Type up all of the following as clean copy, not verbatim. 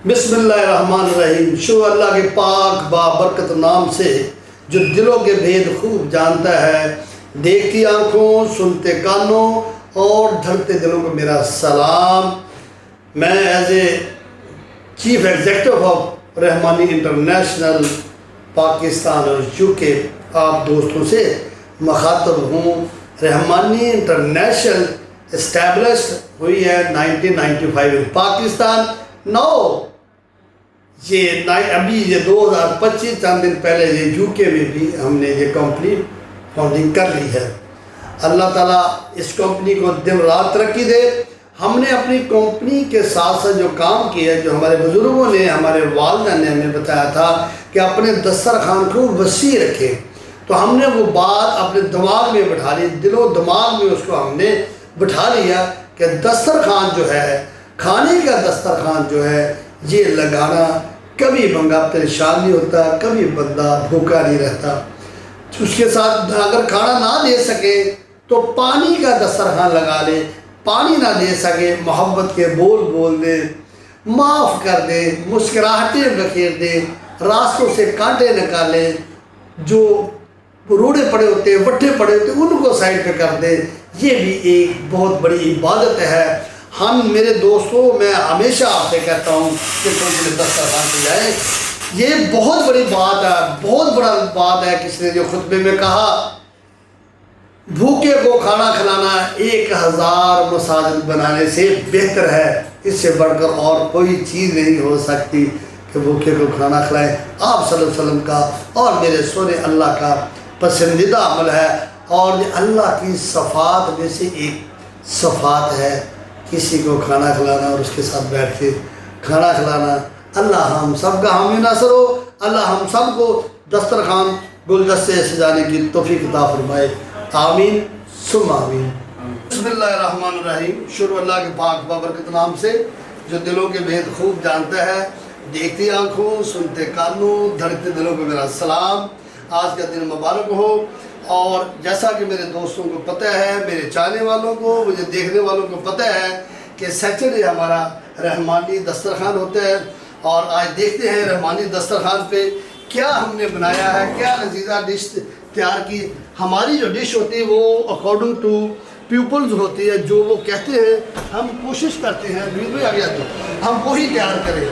बिस्मिल्लाहिर्रहमानिर्रहीम। शुक्र अल्लाह के पाक बाबरकत नाम से जो दिलों के भेद खूब जानता है। देखती आँखों, सुनते कानों और धड़कते दिलों को मेरा सलाम। मैं as a chief executive of Rahmani international Pakistan और यूके आप दोस्तों से मुखातब हूँ। रहमानी इंटरनेशनल इस्टेब्लिश्ड हुई है 1995 इन पाकिस्तान। अभी ये 2025 चंद दिन पहले ये यूके में भी हमने ये कंपनी फाउंडिंग कर ली है। अल्लाह ताला इस कंपनी को दिन रात तरक्की दे। हमने अपनी कंपनी के साथ साथ जो काम किया, जो हमारे बुज़ुर्गों ने, हमारे वालिदा ने हमें बताया था कि अपने दस्तरखान को वसी रखें, तो हमने वो बात अपने दिमाग में बिठा ली, दिलो दिमाग में उसको हमने बिठा लिया कि दस्तरखान जो है, खाने का दस्तरखान जो है, ये लगाना कभी बंदा परेशान नहीं होता, कभी बंदा भूखा नहीं रहता। उसके साथ अगर खाना ना दे सके तो पानी का दस्तरखान लगा ले, पानी ना दे सके मोहब्बत के बोल बोल दे, माफ़ कर दे, मुस्कुराहटें बखेर दे, रास्तों से कांटे निकाले, जो रोड़े पड़े होते हैं, वट्ठे पड़े होते हैं, उनको साइड पे कर दे। ये भी एक बहुत बड़ी इबादत है। हम मेरे दोस्तों, मैं हमेशा आपसे कहता हूँ कि तुम दस्तरखान पे जाएँ। ये बहुत बड़ी बात है, बहुत बड़ा बात है। किसी ने जो खुतबे में कहा, भूखे को खाना खिलाना 1000 मसाजिद बनाने से बेहतर है। इससे बढ़कर और कोई चीज़ नहीं हो सकती कि भूखे को खाना खिलाएं। आप सल्लल्लाहु अलैहि वसल्लम का और मेरे सोने अल्लाह का पसंदीदा अमल है, और ये अल्लाह की सफ़ात में से एक सफ़ात है, किसी को खाना खिलाना और उसके साथ बैठ के खाना खिलाना। अल्लाह हम सब का हामी नासर हो। अल्लाह हम सब को दस्तरखान गुलदस्ते सजाने की तौफीक अता फरमाए। आमीन सुम आमीन। बिस्मिल्लाहिर्रहमानिर्रहीम। शुक्र अल्लाह के पाक बाबरकत नाम से जो दिलों के भेद खूब जानता है। देखती आँखों, सुनते कानों, धड़कते दिलों को मेरा सलाम। आज का दिन मुबारक हो। और जैसा कि मेरे दोस्तों को पता है, मेरे चाहने वालों को, मुझे देखने वालों को पता है कि सैटरडे हमारा रहमानी दस्तरखान होता है। और आज देखते हैं रहमानी दस्तरखान पे क्या हमने बनाया है, क्या लजीजा डिश तैयार की। हमारी जो डिश होती है वो अकॉर्डिंग टू पीपल्स होती है, जो वो कहते हैं हम कोशिश करते हैं भी आ गया तो हम वही तैयार करें।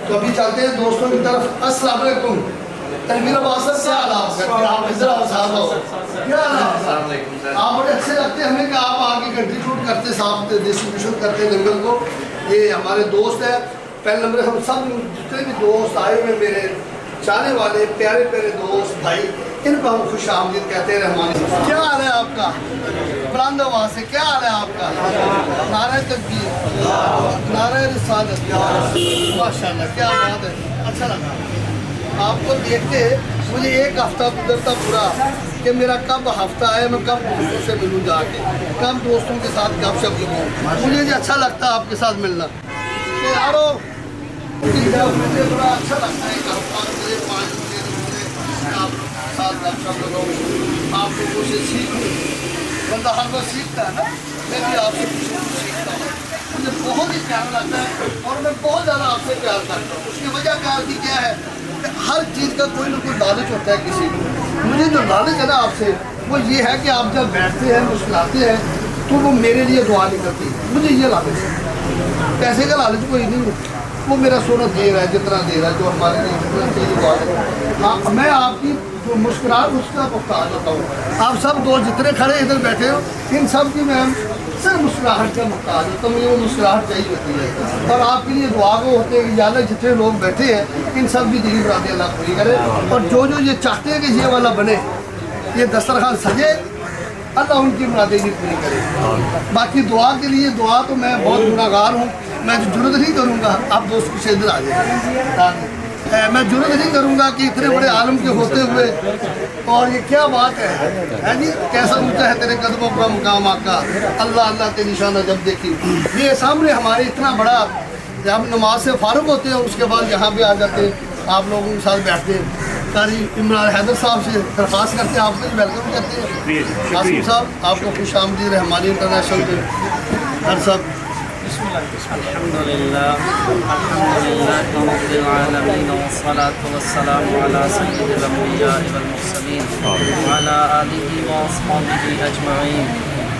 तो अभी चलते हैं दोस्तों की तरफ। अस्सलाम वालेकुम। तनवीर बासर क्या हाल है? आप बड़े अच्छे लगते हैं हमें कि आप आगे कंट्रीब्यूट करते, साथ डिस्ट्रीब्यूशन करते लंगर को। ये हमारे दोस्त हैं। पहले नंबर हम सब जितने भी दोस्त आए हुए, मेरे चाहने वाले प्यारे प्यारे दोस्त भाई, इनको हम खुश आमदीद कहते हैं। रहमानी क्या हाल है आपका? बुलंद आवाज़ से क्या हाल है आपका? नारे तकबीर, नारे रिसालत, माशाल्लाह क्या बात है। अच्छा लगा आपको देखते। मुझे एक हफ्ता गुजरता पूरा कि मेरा कब हफ्ता है, मैं कब दोस्तों से मिलूँ जाके, कब दोस्तों के साथ गप शप लगूँ। मुझे ये अच्छा लगता है आपके साथ मिलना कि यारो, मुझे बड़ा अच्छा लगता है। एक हफ्ता मुझे 5 बजे आप साथ गप शप लगाऊँ, आप लोगों से सीखूँ। बंदा हर बार सीखता है ना, मैं भी आपसे कुछ सीखता हूँ। मुझे बहुत ही प्यारा लगता है और मैं बहुत ज़्यादा आपसे प्यार करता हूँ। उसकी वजह क्या है? हर चीज़ का कोई ना कोई लालच होता है किसी को। मुझे जो लालच है ना आपसे, वो ये है कि आप जब बैठते हैं, मुस्कुराते हैं, तो वो मेरे लिए दुआ नहीं करती। मुझे ये लालच है, पैसे का लालच कोई नहीं। वो मेरा सोना दे रहा है, जितना दे रहा है, जो हमारे लिए जितना चाहिए बात है। हाँ, मैं आपकी जो मुस्कुराहट उसका मुख्तार होता हूँ। आप सब दोस्त जितने खड़े इधर बैठे हो, इन सब की मैं सिर्फ मुस्कुराहट का मुख्तार होता हूँ। मुझे वो मुस्कुराहट चाहिए होती है। और आपके लिए दुआ को होते हैं कि ज़्यादा जितने लोग बैठे हैं, इन सब की दिली मुरादें अल्लाह पूरी करे। और जो जो ये चाहते हैं कि ये वाला बने, ये दस्तरखान सजे, अल्लाह उनकी मुरादें भी पूरी करे। बाकी दुआ के लिए दुआ तो मैं बहुत गुनाहगार हूँ, मैं जुर्रत नहीं करूँगा। आप दोस्त कुछ इधर आ जाए, मैं जुर्रत नहीं करूँगा कि इतने बड़े आलम के होते हुए, और ये क्या बात है जी, कैसा ऊँचा है तेरे कदमों का मुकाम आका। अल्लाह अल्लाह के निशाना जब देखी। ये सामने हमारे इतना बड़ा, जब नमाज से फारुग होते हैं उसके बाद यहाँ पे आ जाते हैं, आप लोगों के साथ बैठते हैं। कारी इमरान हैदर साहब से दरख्वास्त करते हैं, आपको वेलकम करते हैं। आसिफ साहब आपको खुश आमदीद रहमानी इंटरनेशनल पे। हर साहब الحمد لله رب العالمين والصلاة والسلام على سيد الأنبياء والمرسلين وعلى آله وأصحابه أجمعين.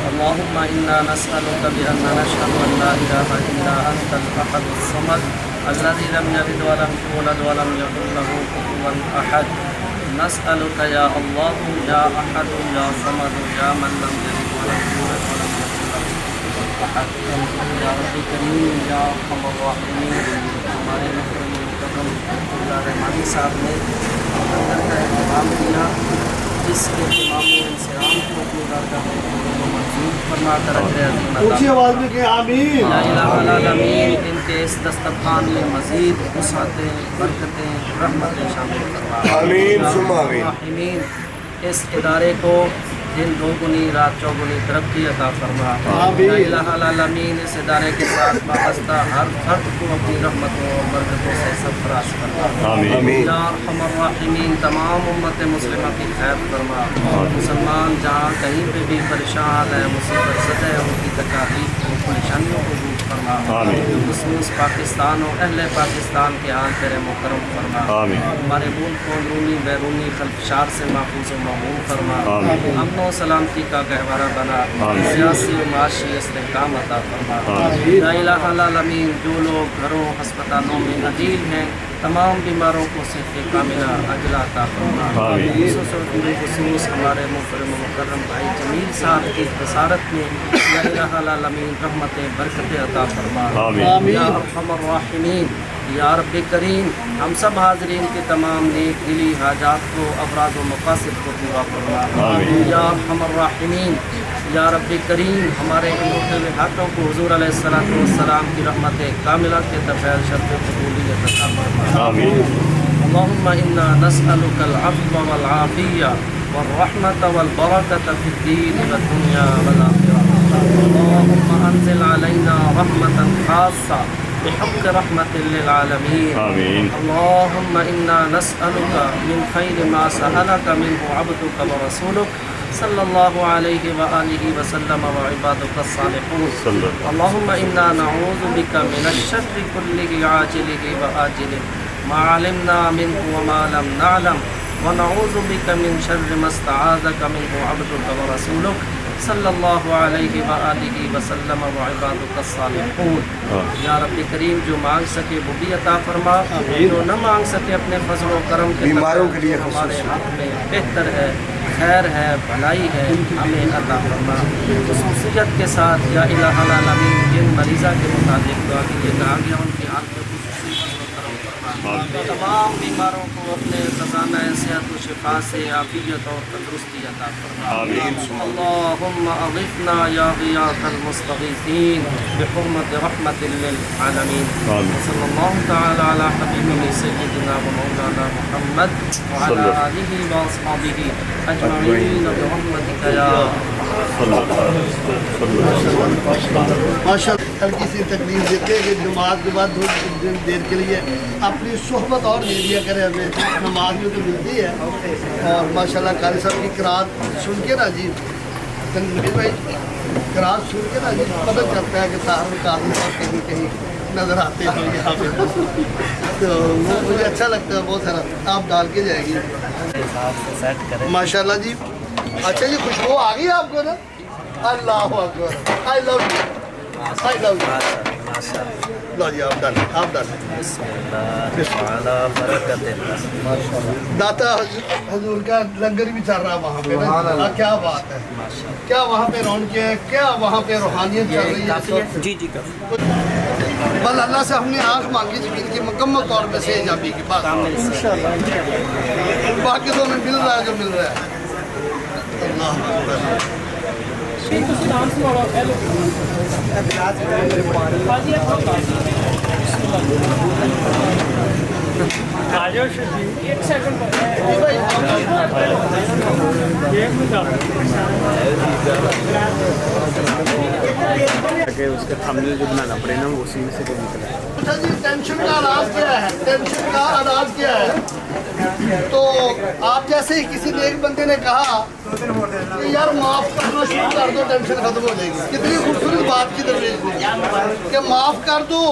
اللهم إنا نسألك بأن نشهد أن لا إله إلا أنت الأحد الصمد الذي لم يلد ولم يولد ولم يكن له كفوا أحد. نسألك يا الله يا أحد يا صمد يا من لم يلد ولم يولد ولم يكن له كفوا أحد. یا رب کریم یا ارحم الراحمین، ہمارے محترم مکرم اللہ رحمانی صاحب نے لنگر کا اہتمام کیا، جس کے اہتمام و انصرام کو اپنی بارگاہ میں منظور فرما کر اجر عظیم عطا اونچی آواز میں کہ آمین. یا الہ العالمین ان کے اس دسترخوان میں مزید وسعتیں، برکتیں، رحمتیں شامل فرما. آمین ثم آمین. الراحمین اس ادارے کو دن دوگنی رات چوگنی ترقی عطا فرما. یا الہ العالمین اس ادارے کے ساتھ وابستہ ہر فرد کو اپنی رحمتوں اور برکتوں سے سرفراز فرما. آمین. یا ارحم الراحمین تمام امت مسلمہ کی خیر فرما. مسلمان جہاں کہیں پہ بھی پریشان ہے، مصیبت زدہ ہے، ان کی تکالیف کو، پریشانیوں کو دور فرما. خصوص پاکستان و اہل پاکستان کے حال تیرے محترم فرما. ہمارے ملک کو اندرونی بیرونی خلفشار سے محفوظ و معمول فرما. امن و سلامتی کا گہوارہ بنا. سیاسی و معاشی استحکام عطا فرما. یا الہ العالمین جو لوگ گھروں ہسپتالوں میں عدیل ہیں، تمام بیماروں کو صحت کاملہ عاجلہ عطا فرما. خصوص ہمارے محترم مکرم بھائی جمیل صاحب کی بصارت میں یا الہ العالمین رحمتیں برکتیں عطا فرما. یا ارحم الراحمین یا رب کریم ہم سب حاضرین کے تمام نیک دلی حاجات کو، اغراض و مقاصد کو پورا فرما. یا ارحم الراحمین یا رب کریم ہمارے ان اٹھے ہوئے ہاتھوں کو حضور علیہ الصلوۃ والسلام کی رحمت کاملہ کے طفیل شرط قبولیت عطا فرما. اللهم انا نسألك العفو والعافية والرحمة والبركة في الدين والدنيا والآخرة. اللهم انزل علينا رحمة خاصة بحق رحمة للعالمين. اللهم انا نسألك من خير ما سألك منه عبدك ورسولك صلی اللہ علیہ وآلہ وسلم وعبادک الصالحون. اللهم انا نعوذ بك من الشر كله عاجله وآجله ما علمنا منه وما لم نعلم ونعوذ بك من شر ما استعاذك منه عبدك ورسولك صلی اللہ علیہ وآلہ وسلم وعبادک الصالحون. یا رب کریم جو مانگ سکے وہ بھی عطا فرما، جو نہ مانگ سکے اپنے فضل و کرم کے بیماروں کے لیے ہمارے حق میں بہتر ہے، خیر ہے، بھلائی ہے، ہمیں عطا فرما. خصوصیت کے ساتھ یا الہ العالمین جن مریضہ کے متعلق دعا کیجیے کہا گیا ان کی حالت میں خصوصی فضل و کرم فرما. تمام بیماروں کو اپنے خزانہ صحت و شفا سے عافیت اور تندرستی عطا فرما. اللهم اغثنا یا غیاث المستغیثین بحرمت رحمت للعالمین. صلی اللہ تعالی علی حبیبہ سیدنا و مولانا محمد وعلی آلہ واصحابہ اجمعین برحمتک یا ماشاء اللہ. ہلکی سی تکلیف دیتے کہ جماعت کے بعد تھوڑی دیر کے لیے اپنی صحبت اور دے دیا کرے ہمیں، نماز میں تو ملتی ہے. اور ماشاء اللہ قاری صاحب کی قرات سن کے نا جی، تنویر بھائی قرات سن کے نا جی پتہ چلتا ہے کہ صاحب قاضی صاحب کہیں کہیں نظر آتے ہیں یہاں پہ، تو وہ مجھے اچھا لگتا ہے بہت سارا. آپ ڈال کے جائے گی ماشاء اللہ جی. اچھا جی خوشبو آ گئی آپ کو نا؟ اللہ اکبر. آئی love you, I love you. لو جی آپ ڈالیں، آپ ڈالیں. داتا حضور کا لنگر بھی چل رہا ہے وہاں پہ نا. کیا بات ہے، کیا وہاں پہ رونق ہے، کیا وہاں پہ روحانیت چل رہی ہے. جی جی بس اللہ سے ہم نے آنکھ مانگی زمین کی مکمل طور پہ سیجابی کی بات. باقی تو ہمیں مل رہا ہے جو مل رہا ہے. اللہ اکبر. کہ اس کا تھمبنیل جو بنانا پڑے نا وہ اسی میں سے نکلا ہے. اچھا جی ٹینشن کا علاج کیا ہے؟ ٹینشن کا علاج کیا ہے؟ تو آپ جیسے ہی کسی نے ایک بندے نے کہا کہ یار معاف کرنا شروع کر دو ٹینشن ختم ہو جائے گی. کتنی خوبصورت بات کی درویش نے کہ معاف کر دو.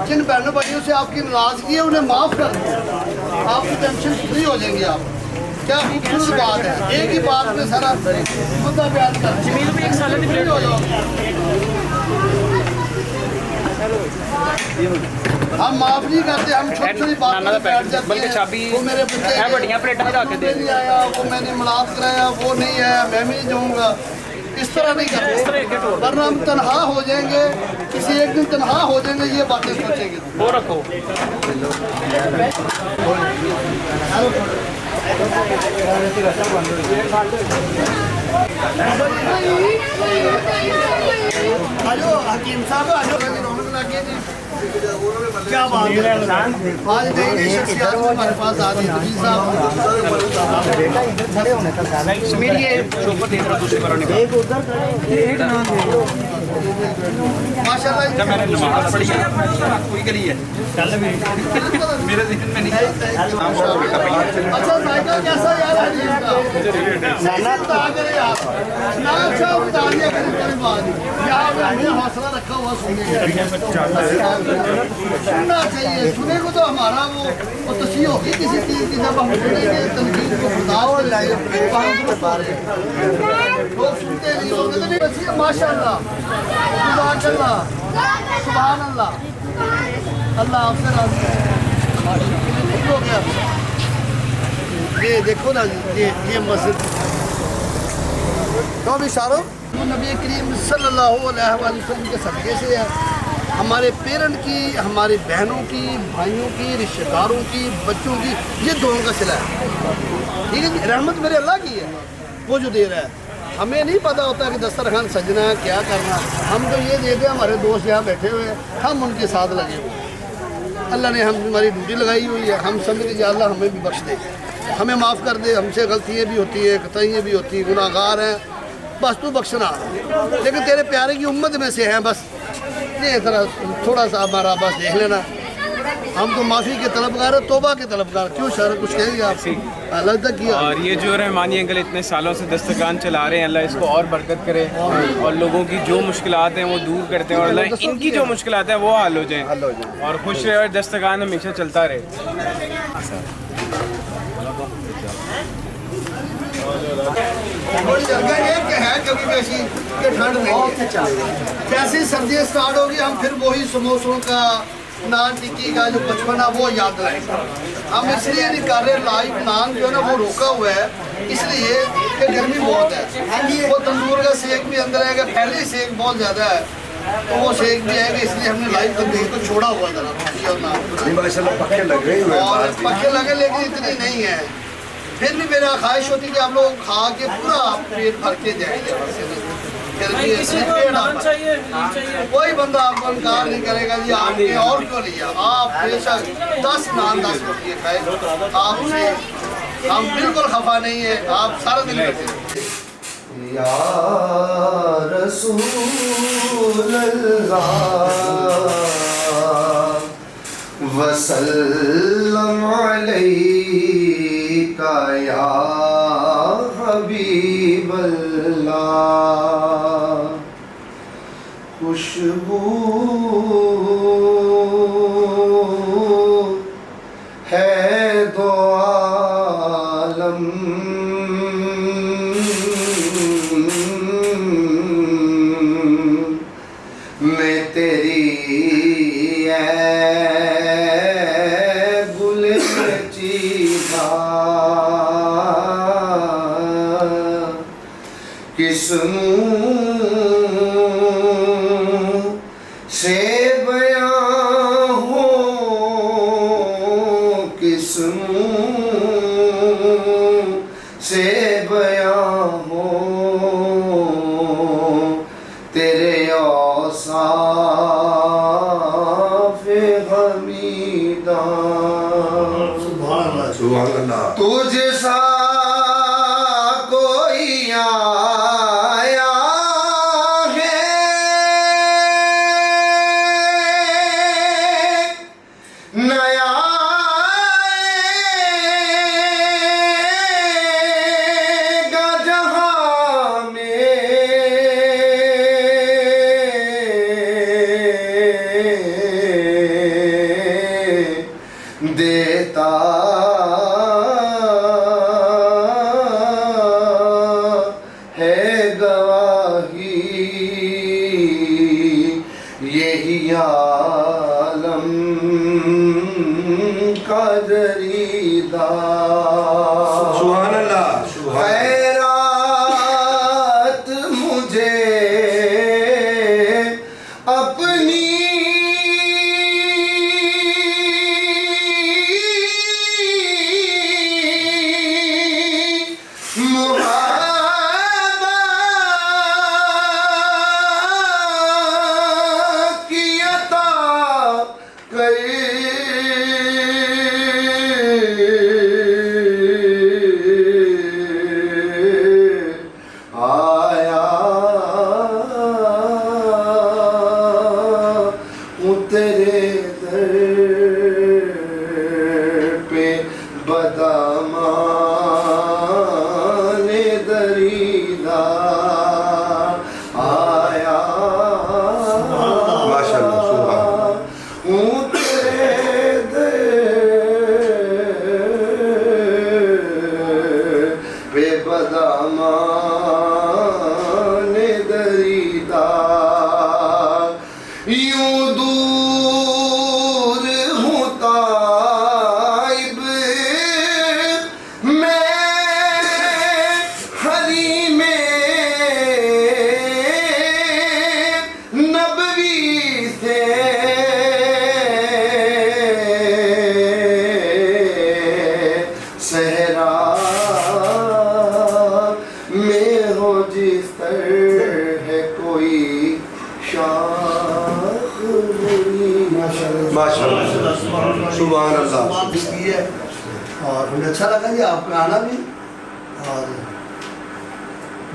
جن بہنوں بھائیوں سے آپ کی ناراضگی ہے انہیں معاف کر دو, آپ کی ٹینشن فری ہو جائیں گے. آپ کیا خوبصورت بات ہے, ایک ہی بات میں سارا مدعا بیان کر فری ہو جاؤ. ہم معاف نہیں کرتے, ہم چھوٹی چھوٹی باتوں میں بیٹھ جاتے ہیں. وہ میرے بچے نہیں آیا, وہ میں نے ملاپ کرایا, وہ نہیں آیا, میں بھی نہیں جاؤں گا. اس طرح نہیں کرتے, ورنہ ہم تنہا ہو جائیں گے. کسی ایک دن تنہا ہو جائیں گے, یہ باتیں سوچیں گے. وہ رکھو آجو حکیم صاحب, آجو رونق لگے جی. کیا بات ہے, آج نئی نئی شخصیات ہمارے پاس آ رہی ہے. ماشاء اللہ اچھا سائیکل کیسا یار حوصلہ رکھا ہوا سننا چاہیے. سنے کو تو ہمارا وہ تصحیح ہوگی کسی چیز کی, جب ہم سنیں گے تنقید کو لوگ سنتے نہیں ہوتے. ماشاء اللہ, جزاک اللہ, سبحان اللہ, اللہ آپ سے راضی ہے. ہو گیا یہ دیکھو نا, یہ مسجد تو بھی شارو نبی کریم صلی اللہ علیہ وسلم کے صدقے سے ہے. ہمارے پیرنٹ کی, ہماری بہنوں کی, بھائیوں کی, رشتہ داروں کی, بچوں کی, یہ دونوں کا صلہ ہے. ٹھیک ہے جی, رحمت میرے اللہ کی ہے, وہ جو دے رہا ہے. ہمیں نہیں پتہ ہوتا کہ دسترخوان سجنا ہے, کیا کرنا. ہم تو یہ دیتے ہیں, ہمارے دوست یہاں بیٹھے ہوئے ہیں, ہم ان کے ساتھ لگے ہوئے ہیں. اللہ نے ہماری ڈیوٹی لگائی ہوئی ہے, ہم سمجھتے کہ اللہ ہمیں بھی بخش دے, ہمیں معاف کر دے. ہم سے غلطیاں بھی ہوتی ہیں, خطائیاں بھی ہوتی ہیں, گناہ گار ہیں, بس تو بخشنا. لیکن تیرے پیارے کی امت میں سے ہیں, بس یہ طرح تھوڑا سا ہمارا بس دیکھ لینا. ہم تو معافی کے طلبگار ہیں, توبہ کے طلبگار. کیوں شہر کچھ کہیں گے آپ؟ لگتا کیا. اور یہ جو رحمانی انکل اتنے سالوں سے دسترخوان چلا رہے ہیں, اللہ اس کو اور برکت کرے, اور لوگوں کی جو مشکلات ہیں وہ دور کرتے ہیں, اور اللہ ان کی جو مشکلات ہیں وہ حل ہو جائیں, اور خوش رہے, اور دسترخوان ہمیشہ چلتا رہے. جیسی سردیاں اسٹارٹ ہوگی, ہم پھر وہی سموسوں کا, نان ٹکی کا جو بچپنا وہ یاد لائیں گے. ہم اس لیے نہیں کر رہے, لائف نان جو ہے نا وہ روکا ہوا ہے, اس لیے کہ گرمی بہت ہے. وہ تندور کا سیک بھی اندر ہے, کہ پہلے سیک بہت زیادہ ہے, تو وہ سیک بھی ہے, کہ اس لیے ہم نے لائف تندور کو چھوڑا ہوا تھا. اور پکے لگے, لیکن اتنی نہیں ہے. پھر بھی میرا خواہش ہوتی ہے کہ آپ لوگ کھا کے پورا پیٹ بھر کے جائیں گے. کوئی بندہ آپ کو انکار نہیں کرے گا جی آپ نے اور کیوں لیا. آپ بے شک 10 نان 10 روٹی کھائے, آپ سے ہم بالکل خفا نہیں ہیں. آپ سارا دن بیٹھے یا رسول اللہ وسلم علیکہ یا حبیب اللہ. خوشبو ہے دو عالم, میں تیری ہے گل چیدہ, کس سے بیاں ہو, کس سے بیاں ہو, تیرے اوصاف حمیدہ. سبحان اللہ. تجھ سا کوئی آیا ہے نیا دیتا ہے گواہی یہی عالم کا جریدہ سبحان اللہ خیرات مجھے اپنی محبت کی عطا آیا ہوں تیرے در پہ بدامان دریدہ آیا ماشاءاللہ سبحان ہوں تیرے در پہ بدامان دریدہ یوں دور ہوں طائب میں حریم نبوی سے صحرا میں ہو جس طرح ہے کوئی شاخ نہیں ماشاءاللہ سبحان اللہ کی ہے اور ہمیں اچھا لگا جی آپ کا آنا بھی اور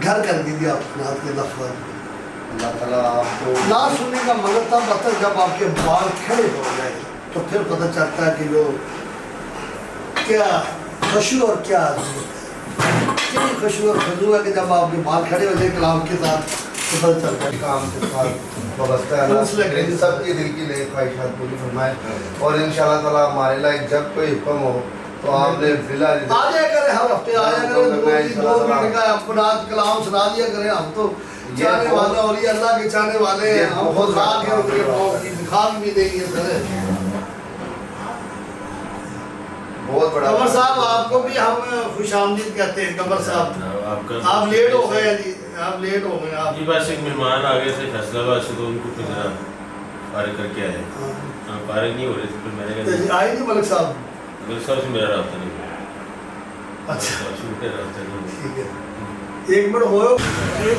گھر کر دیجیے آپ نعت کے لفظ اللہ تعالیٰ آپ کو نعت سننے کا مگر تب بہتر جب آپ کے بال کھڑے ہو گئے تو پھر پتہ چلتا ہے کہ جو کیا خشوع اور کیا عظمت ہے کتنی خشوع اور خضوع ہے کہ جب آپ کے بال کھڑے ہو جائے کلام کے ساتھ تو پتہ چلتا ہے کام کے ساتھ وابستہ ہے اللہ سب کی دل کی نیک خواہشات پوری فرمائے اور انشاءاللہ تعالیٰ ہمارے لائق جب کوئی حکم ہو تو آپ نے بلا آ جایا کریں ہر ہفتے آ جایا کریں 2 منٹ کا اپنا کلام سنا دیا کریں ہم تو چاہنے والے اور یہ اللہ کے چاہنے والے ہیں ہم خود خاک ہیں ان کے پاؤں کی خاک بھی دیں گے سر بہت بڑا قمر صاحب آپ کو بھی ہم خوش آمدید کہتے ہیں قمر صاحب آپ لیٹ ہو گئے جی آپ لیٹ ہو گئے آپ جی بس ایک مہمان آ گئے تھے فیصلہ آباد سے تو ان کو پھر ذرا فارغ کر کے آئے فارغ نہیں ہو رہے تھے پھر میں نے کہا آئے نہیں ملک صاحب میرے صاحب سے میرا رابطہ نہیں ہوا اچھا شروع کا رابطہ نہیں ہوا ٹھیک ہے ایک منٹ ہوئے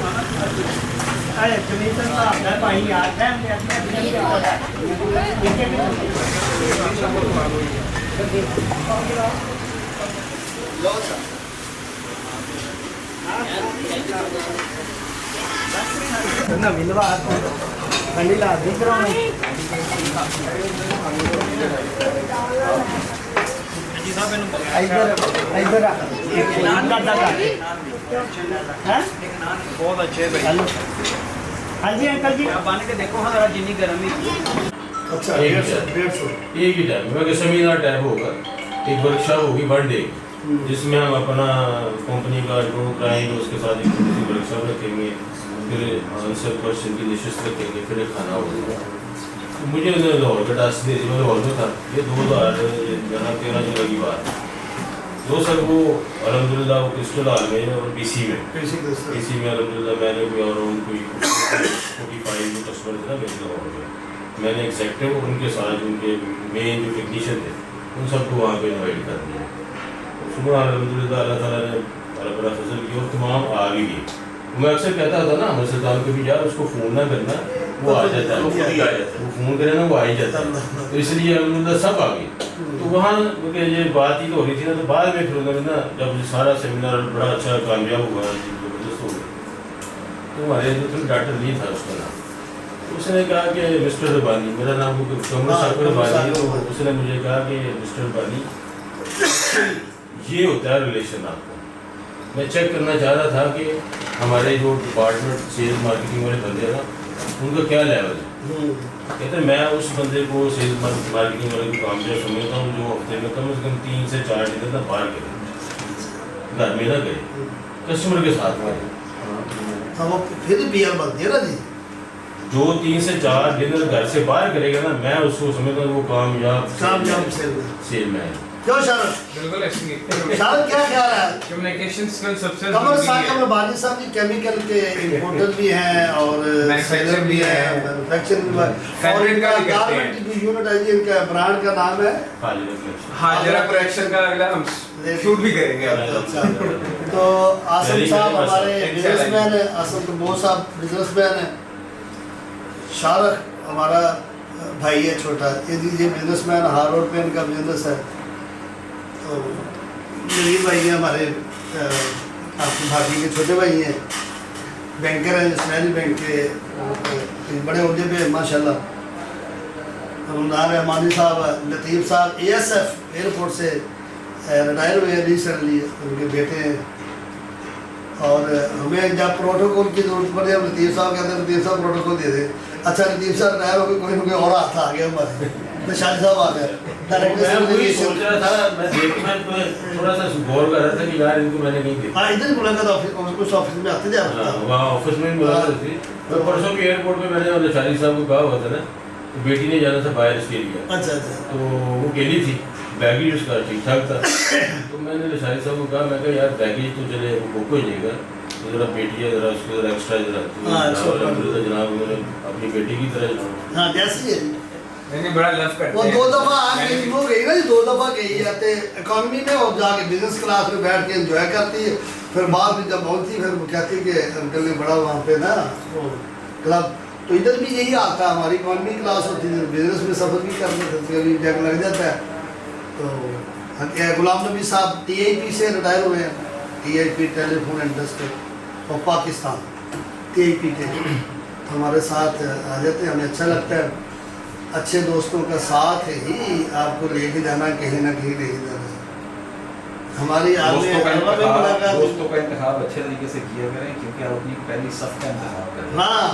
بہت اچھے ہاں جی انکل جی بن کے دیکھو ہاں ذرا جنی گرم ہی اچھا ایک 150 ایک ہی ٹائم میں کہ سیمینار ٹائپ ہوگا ایک ورکشاپ ہوگی 1 ڈے جس میں ہم اپنا کمپنی کا جو کرائیں گے اس کے ساتھ ایک ورکشاپ رکھیں گے پھر آنسر کوشچن کی نشست رکھیں گے پھر ایک کھانا ہوگا مجھے لاہور کا ٹاسک دے دی میں لاہور میں تھا یہ 2013 جولائی کی بات تو سر وہ الحمدللہ وہ کرسٹل ہال میں اور پی سی میں الحمدللہ میں نے کوئی اور ان کوئی 45 جو کسٹمر تھے نا میرے لاہور میں میں نے ایگزیکٹو ان کے ساتھ ان کے مین جو ٹیکنیشین تھے ان سب کو وہاں پہ انوائٹ کر دیا صبح الحمدللہ اللہ تعالیٰ نے بڑا فضل کیا اور تمام آ بھی گئے میں اکثر کہتا تھا نا احمد سلطان کو بھی یار اس کو فون نہ کرنا وہ آ جاتا ہے وہ فون کرے نا وہ آ ہی جاتا ہے تو اس لیے الحمدللہ سب آ گئے تو وہاں یہ بات ہی تو ہو رہی تھی نا تو بعد میں پھر انہوں نے نا جب سارا سیمینار بڑا اچھا کامیاب ہوا زبردست ہو گیا تو ہمارے جو ڈاکٹر لی تھا اس کا نام اس نے کہا کہ مسٹر ربانی میرا نام کمر صاحب ربانی ہے تو اس نے مجھے کہا کہ مسٹر ربانی یہ ہوتا ہے ریلیشن آپ کا میں چیک کرنا چاہ رہا تھا کہ ہمارے جو ڈپارٹمنٹ سیلز مارکیٹنگ والے بندے ہیں نا ان کا کیا لیول ہے कहते हैं मैं उस बंदे को सेल्स मार्केटिंग वाले को काम जो समझता हूँ जो हफ्ते में कम से कम 3 से 4 डिनर ना बाहर करे, घर में ना करे, कस्टमर के साथ करे। हाँ वो फिर बियर बनती है ना जी। जो 3 से 4 डिनर घर से बाहर करेगा ना, मैं उसको समझता हूँ वो कामयाब सेल में है। क्यों शारद? बिल्कुल ऐसी शारद क्या ख्याल है? कम्युनिकेशन स्किल सबसे कमर ज़रूरी है। बाजी साहब जी केमिकल के इम्पोर्टर भी हैं और सेलर भी हैं, मैन्युफैक्चर भी है, और इनका गारमेंट की यूनिट है जी, इनका ब्रांड का नाम है हाजिरा प्रोडक्शन का अगला हम शूट भी करेंगे। अच्छा तो आसम साहब हमारे बिजनेसमैन है, आसम कबूर साहब बिजनेसमैन है, शारक हमारा भाई है छोटा, ये बिजनेसमैन हार रोड पे इनका बिजनेस है। तो मेरी भाई है हमारे आपकी भाभी के छोटे भाई हैं, बैंकर हैं, इस्लामी बैंक के बड़े ओहदे पे हैं माशाल्लाह। रमदान रहमानी साहब, लतीफ़ साहब ASF एयरपोर्ट से रिटायर हुए रिसेंटली, उनके बेटे हैं। और हमें जब प्रोटोकॉल की जरूरत पड़े हम लतीफ़ साहब कहते हैं लतीफ़ साहब प्रोटोकॉल दे दें। अच्छा लतीफ़ साहब रिटायर हो गए, कोई ना कोई और हाथ आ गया हमारे, निशानी साहब आ गए मैं वही सोच रहा था, मैं देखना थोड़ा सा गौर कर रहा था कि यार इनको मैंने नहीं देखा। हाँ इधर मुलाकात ऑफिस में आते जा रहा था। वहाँ ऑफिस में मुलाकात थी, तो परसों भी एयरपोर्ट पे मैंने लशारी साहब को कहा हुआ था ना, तो बेटी ने जाना था बाहर इसके लिए, अच्छा अच्छा तो वो अकेली थी, बैगेज उसका ठीक ठाक था। तो मैंने लशारी साहब को कहा, मैं कहा यार बैगेज तो चले वो बुक हो जाएगा, तो जरा बेटी है जरा उसको जरा एक्स्ट्रा जरा जनाब उन्होंने अपनी बेटी की तरह हाँ जैसी है मैंने बड़ा लव करते वो हैं। 2 दफ़ा आके वो गई ना जी, 2 दफ़ा गई जाते इकॉनमी में और जाके बिजनेस क्लास में बैठ के एंजॉय करती है। फिर बाद में जब पहुंचती फिर वो कहती कि अंकल ने बड़ा वहाँ पे ना वो क्लब, तो इधर भी यही आता है, हमारी इकॉनमी क्लास होती है, बिजनेस में सफ़र भी करने कभी जग लग जाता है। तो गुलाम नबी साहब TIP से रिटायर हुए हैं, TIP टेलीफोन इंडस्ट्री और पाकिस्तान TIP के हमारे साथ आ जाते हैं, हमें अच्छा लगता है। अच्छे दोस्तों का साथ ही आपको लेके जाना कहीं ना कहीं लेके जाना। हमारी दोस्तों का इंतखाब अच्छे तरीके से किया करें, क्योंकि आप अपनी पहली सफ का इंतखाब करें। हाँ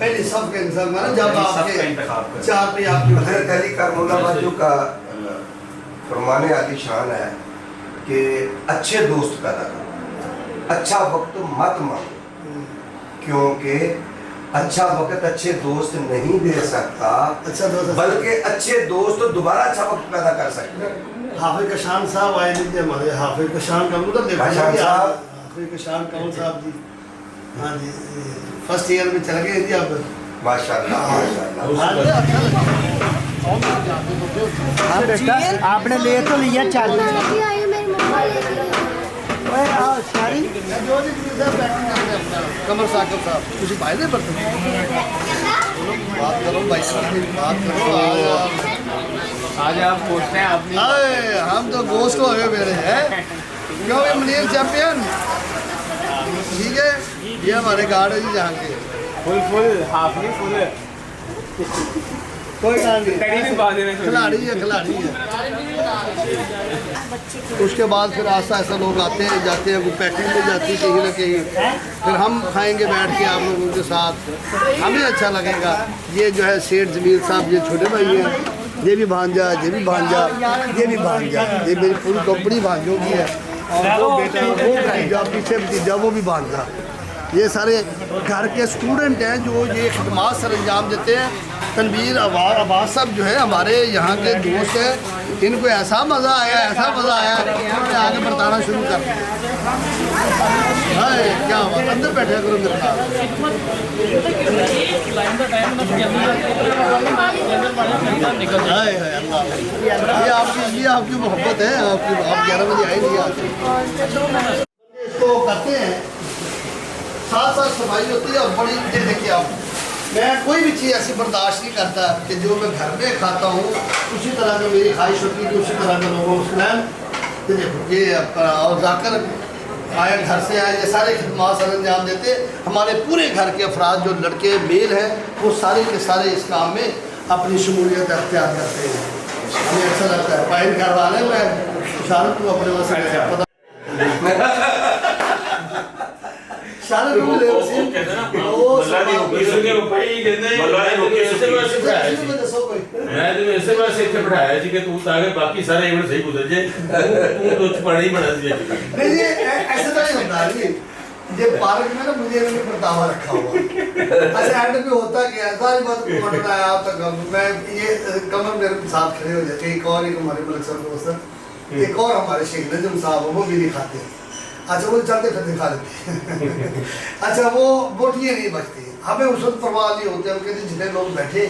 पहले सब का इंसान माना जब आपके इंतखाब करें। चार पे आपकी हज़रत अली करमुल्लाह का फरमाने आली शान है कि अच्छे दोस्त पैदा करो, अच्छा वक्त मत मांगो, क्योंकि अच्छा वक्त अच्छे दोस्त नहीं दे सकता, अच्छा दोस्त बल्कि अच्छे दोस्त दोबारा अच्छा वक्त पैदा कर सकते हैं। हाफिज कशान साहब आए थे हमारे, हाफिज कशान का उधर देखो कशान साहब। हाफिज कशान कौन साहब जी, हाँ जी फर्स्ट ईयर में चल गए जी अब माशाल्लाह माशाल्लाह। हाँ जी, अच्छा लगा। आपने ले तो लिया चार्ज लेके आई हूँ, मेरी मम्मा लेके आई। ओए आओ सारी जो जी साहब बैटिंग करते हैं अपना कमर साकिब साहब कुछ भाई नहीं पड़ते बात करो भाई साहब बात करो आज आप पूछते हैं आपने आए हम तो गोश्त हो गए मेरे हैं क्यों ये मनीर चैंपियन ठीक है ये हमारे गार्ड है जी जहाँ के फुल हाफ नहीं फुल कोई कड़ी भी बांधे में खिलाड़ी है उसके बाद फिर आस्ता आस्ता लोग आते हैं जाते हैं, वो पैकिंग में जाती है कहीं ना कहीं, फिर हम खाएंगे बैठ के आप लोगों के साथ, हमें अच्छा लगेगा। ये जो है सेठ जमील साहब ये छोटे भाई हैं, ये भी भांजा, ये भी भांजा, ये भी भांजा, ये मेरी पूरी कंपनी भांजों की है, और वो बेटा वो भतीजा पीछे भतीजा वो भी भांजा। ये सारे घर के स्टूडेंट हैं जो ये खदमात सर अंजाम देते हैं। तनवीर अब्बास साहब जो है हमारे यहाँ के दोस्त हैं, इनको ऐसा मज़ा आया उन्होंने आगे बताना शुरू कर दिया। हाय क्या बात, अंदर बैठे करो मेरे साथ। हाय हाय अल्लाह, ये आपकी मोहब्बत है, आप 11 बजे आए नहीं आज इसको करते हैं, साथ साथ सफाई होती है और बड़ी ये देखिए आप, मैं कोई भी चीज़ ऐसी बर्दाश्त नहीं करता कि जो मैं घर में खाता हूँ उसी तरह का मेरी ख्वाहिश होती है कि उसी तरह का लोगों को देखो ये आपका, और जाकर आए घर से आए ये सारे खदमात सर अंजाम देते। हमारे पूरे घर के अफराद जो लड़के मेल हैं वो सारे के सारे इस काम में अपनी शमूलियत अख्तियार करते हैं, हमें अच्छा लगता है। पाइन घर वाले मैं शाहरुख को अपने वहाँ से पता शाहरुख को ਕਿਸੇ ਨੇ ਭਾਈ ਕਹਿੰਦੇ ਐਸੇ ਵੈਸੇ ਬਿਠਾਇਆ ਸੀ ਦੱਸੋ ਕੋਈ ਮੈਂ ਤੇ ਐਸੇ ਵੈਸੇ ਇੱਥੇ ਬਿਠਾਇਆ ਸੀ ਕਿ ਤੂੰ ਤਾਂ ਕਿ ਬਾਕੀ ਸਾਰੇ ਇਵੈਂਟ ਸਹੀ ਗੁਜ਼ਰ ਜੇ ਤੂੰ ਦੁੱਚ ਪੜਾ ही बना दिया नहीं ये ऐसा तो नहीं होता ये पार्क में ना मुझे इन्होंने परतावा रखा हुआ अच्छा एंड पे होता क्या सारी बात कमेंट में आया आप तक मैं ये कमर मेरे साथ खड़े हो जाते एक और एक हमारे मलिक साहब दोस्त एक और हमारे शेख नजम साहब वो भी दिखाते हैं अच्छा वो चलते फिर दिखा देते हैं अच्छा वो बोटियाँ नहीं बचती हमें उस वक्त परवाह नहीं होती हम कहते जितने लोग बैठे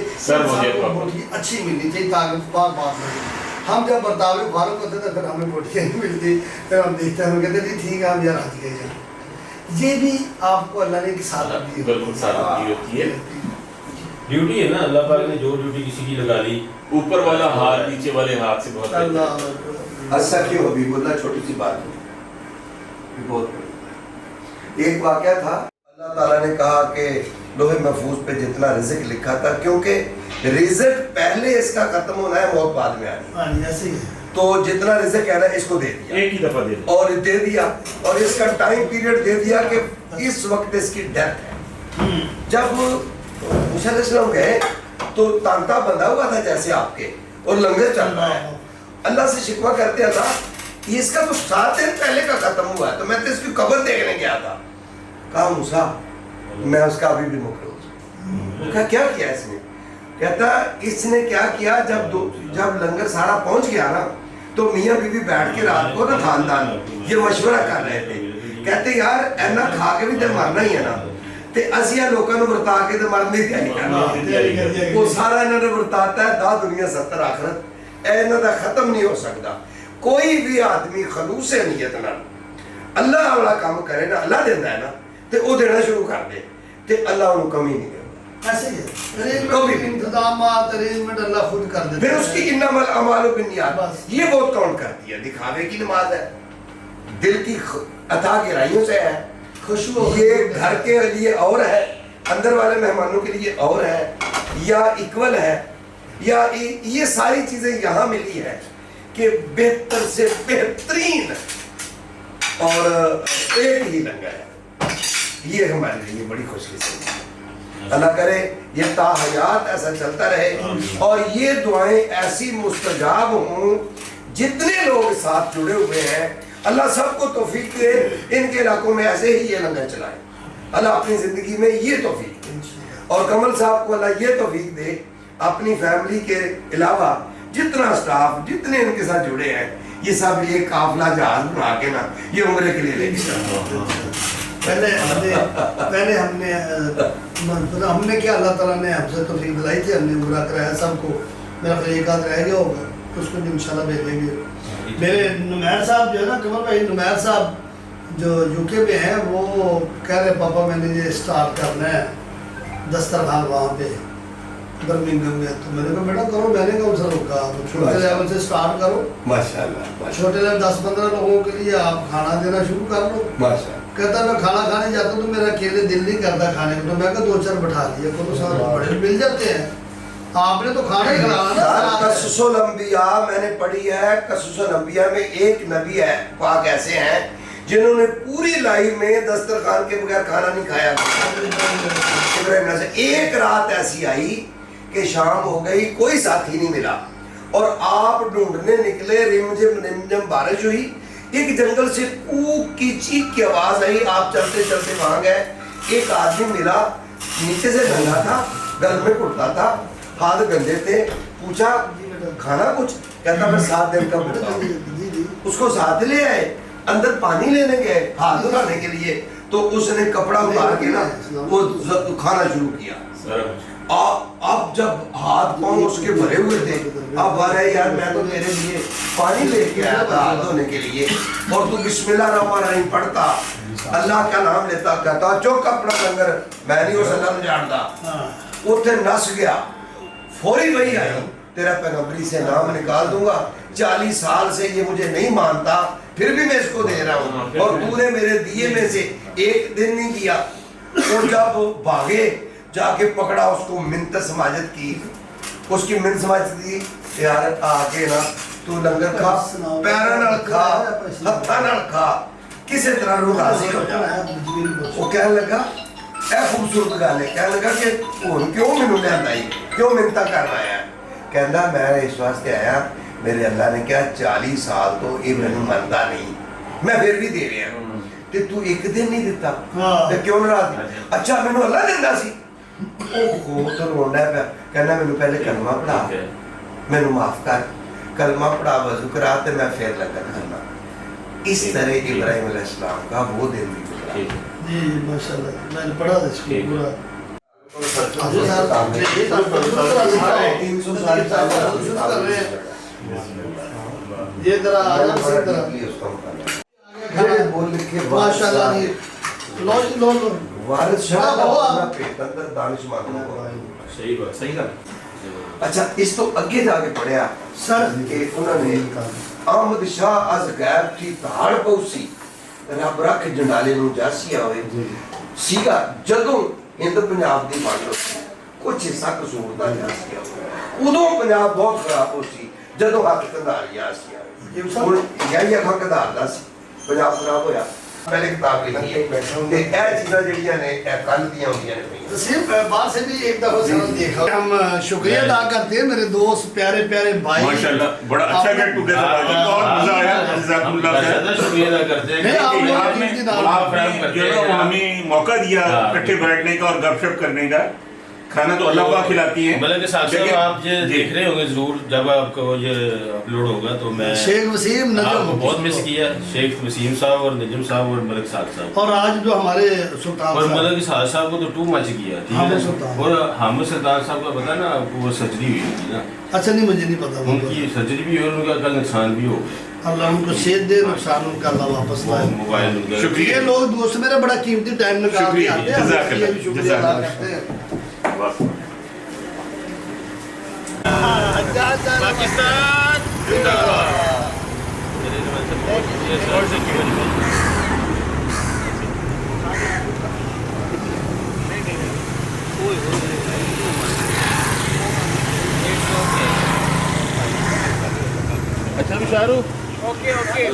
बोटी अच्छी मिलनी चाहिए ताकि बात नहीं हम जब बर्ताव में फारूक होते थे फिर हमें बोटियाँ नहीं मिलती फिर हम देखते हैं हम कहते नहीं ठीक है हम यार आज गए हैं ये भी आपको अल्लाह ने साथ दी बिल्कुल साथ दी होती है ड्यूटी है ना अल्लाह पाक ने जो ड्यूटी किसी की लगा ली ऊपर वाला हाथ नीचे वाले हाथ से बहुत अल्लाह ऐसा क्यों हबीबुल्लाह छोटी सी बात है बहुत बड़ी एक वाक़या था अल्लाह ताला ने कहा कि लोहे महफूज पे जितना रिज़्क लिखा था क्योंकि रिज़्क पहले इसका खत्म होना है मौत बाद में आनी हाँ ऐसे ही है तो जितना रिज़्क है ना इसको दे दिया एक ही दफा दे और दे दिया और इसका टाइम पीरियड दे दिया कि इस वक्त इसकी डेथ है जब मूसा अलैहिस्सलाम गए तो तांता बंधा हुआ था जैसे आपके और लंगर चल रहा है अल्लाह से शिकवा करते अल्लाह इसका तो 7 दिन पहले का खत्म हुआ है तो मैं तो इसकी कब्र देखने गया था कहा मूसा मैं उसका अभी भी मुकर्रर कहा क्या किया इसने कहता इसने क्या किया जब लंगर सारा पहुंच गया ना तो मियाँ बीवी बैठ के रात को ना खानदान ये मशवरा कर रहे थे कहते यार ऐना खा के भी तो मरना ही है ना ते असिया लोगों को वरता के तो मरने की तैयारी करना वो सारा इन्होंने वरताता है दा दुनिया 70 आखिरत इन्हों का खत्म नहीं हो सकता कोई भी आदमी खलूस नीयत नाल अल्लाह वाला काम करे ना अल्लाह देता है ना ते वो देना शुरू कर दे ते अल्लाह उन्हें कमी नहीं देता ऐसे ही है इंतजामात अरेंजमेंट अल्लाह खुद कर देता फिर उसकी इन्नमल अमालु बिन्नियात बस। ये बहुत काउंट करती है दिखावे की नमाज है दिल की अता गहराइयों से है खुशबू ये घर के लिए और है अंदर वाले मेहमानों के लिए और है या इक्वल है या ये सारी चीजें यहाँ मिली है कि बेहतर से बेहतरीन और एक ही लंगर है ये हमारे लिए बड़ी खुशी से अल्लाह करे ये ताहयात ऐसा चलता रहे और ये दुआएं ऐसी मुस्तजाब हों जितने लोग साथ जुड़े हुए हैं अल्लाह सबको तौफीक दे इनके इलाकों में ऐसे ही ये लंगर चलाए अल्लाह अपनी ज़िंदगी में ये तौफीक दे और कमल साहब को अल्लाह ये तौफीक दे अपनी फैमिली के अलावा जितना स्टाफ जितने इनके साथ जुड़े हैं ये सब ये काफिला जहाज बना के ना ये उम्रे के लिए लेके जाते पहले हमने हमने क्या अल्लाह ताला ने हमसे तौफीक दिलाई थी हमने उम्रा कराया सबको मेरा ख्याल एक आध रह गया होगा उसको भी इंशाल्लाह भेजेंगे मेरे नुमैर साहब जो है ना कमल भाई नुमैर साहब जो यूके में हैं वो कह रहे पापा मैंने ये स्टार्ट करना है दस्तरखान वहाँ पे बर्मिंघम में तो मैंने कहा बेटा करो मैंने कौन सा रोका तो छोटे लेवल से स्टार्ट करो माशाल्लाह छोटे लेवल 10-15 लोगों के लिए आप खाना देना शुरू कर लो माशाल्लाह कहता मैं खाना खाने जाता हूँ तो मेरा अकेले दिल नहीं करता खाने को तो मैं कहा 2-4 बैठा लिया तो साथ बड़े मिल जाते हैं आपने तो खाना ही खिलाना ना कसुसल अंबिया मैंने पढ़ी है कसुसल अंबिया में एक नबी है पाक ऐसे हैं जिन्होंने पूरी लाइफ में दस्तरखान के बगैर खाना नहीं खाया इब्राहिम से एक रात ऐसी आई कि शाम हो गई कोई साथी नहीं मिला और आप ढूंढने निकले रिमझिम रिमझिम बारिश हुई एक जंगल से कूक की चीख की आवाज आई आप चलते चलते वहां गए एक आदमी मिला नीचे से नंगा था गल में कुर्ता था हाथ गंदे थे पूछा खाना कुछ कहता मैं 7 दिन का भूखा हूं उसको साथ ले आए अंदर पानी लेने गए हाथ धोने के लिए तो उसने कपड़ा उतार के ना वो खाना शुरू किया अब जब हाथ पांव उसके भरे हुए थे अब आ रहे यार मैं तो तेरे लिए पानी लेके आया था हाथ धोने के लिए और तू बिस्मिल्लाह रहमान रहीम पढ़ता अल्लाह का नाम लेता कहता चौक अपना लंगर मैं नहीं उस अल्लाह को जानता उठे नस गया फौरी वही आई तेरा पैगंबरी से नाम निकाल दूंगा 40 साल से ये मुझे नहीं मानता फिर भी मैं इसको दे रहा हूँ और तूने मेरे दिए में से एक दिन नहीं दिया और जब भागे जाके पकड़ा उसको मिन्नत समाजत की उसकी मिन्नत समाजत की यार आके ना तू लंगर खा पैरा नाल खा हत्था नाल खा किसी तरह रू राजी हो जा वो कहने लगा خوبصورت گل ہے کہنے لگا کہ ہوں کیوں مینوں لیندا ہی کیوں منتا کر آیا کہندا میں اس واسطے آیا میرے اللہ نے کہا 40 سال تو یہ مینوں منتا نہیں میں پھر بھی دے رہا تے تو ایک دن نہیں دیتا تے کیوں ناراض اچھا مینوں اللہ دیندا سی اوہ تو روندا پیا کہنا مینوں پہلے کلمہ پڑھا مینوں معاف کر کلمہ پڑھا وضو کرا تے میں پھر لگا کرنا اس طرح ابراہیم علیہ السلام کا وہ دن بھی گزرا جی ماشاءاللہ میں نے پڑھا اس کو پورا یہ ذرا آرام سے ماشاءاللہ جی لو جی لو لو وارث شاہ اپنا پیٹ اندر دانش مندوں کو صحیح بات صحیح گل اچھا اس تو اگے جا کے پڑھیا سر کہ انہوں نے احمد شاہ از غیب تھی دھاڑ پوسی رب رکھ جنڈالے نو جاسیا ہوئے سیگا جدوں ہند پنجاب دی بانڈ ہوئی کچھ حصہ قصور دا جاسیا ہوئے ادوں پنجاب بہت خراب ہو سی جدوں حق کندار جاسیا ہوئے یہی حق کندار دا سی پنجاب خراب ہویا پہلے کتاب بھی لگی ہے تے اے چیزاں جڑیاں نے اے کل دیاں ہوندیاں نے صرف بات سے بھی ایک دفعہ سرن دیکھا ہم شکریہ ادا کرتے ہیں میرے دوست پیارے پیارے بھائی ماشاءاللہ بڑا اچھا گیٹ ٹوگیدر بہت مزہ آیا جزاک اللہ خیر شکریہ ادا کرتے ہیں کہ آپ فراہم کرتے ہیں ہمیں موقع دیا اکٹھے بیٹھنے کا اور گپ شپ کرنے کا کھانا تو اللہ پاک کھلاتی ہے ملک صاحب صاحب آپ یہ دیکھ رہے ہوں گے ضرور جب آپ کو یہ اپلوڈ ہوگا تو میں شیخ وسیم آپ کو نجم بہت مس کیا شیخ وسیم صاحب اور نجم صاحب اور ملک صاحب صاحب اور آج جو ہمارے سلطان اور صاحب ملک صاحب صاحب کو تو ٹو مچ کیا حامد سلطان اور حامد سلطان صاحب کا پتا نا آپ کو وہ سرجری ہوئی تھی نا اچھا نہیں مجھے نہیں پتا ان کی سرجری بھی ہوئی اور ان کا کل نقصان بھی ہو گیا اللہ ان کو صحت دے نقصان ان کا اللہ واپس لائے موبائل ان کا شکریہ یہ لوگ دوست میرا بڑا قیمتی ٹائم نکال کے آتے ہیں جزاک ہم اللہ، یہ بھی شکریہ جزاک ادا اللہ۔ کرتے ہیں پاکستان زندہ باد اچھا شاہ رخ اوکے اوکے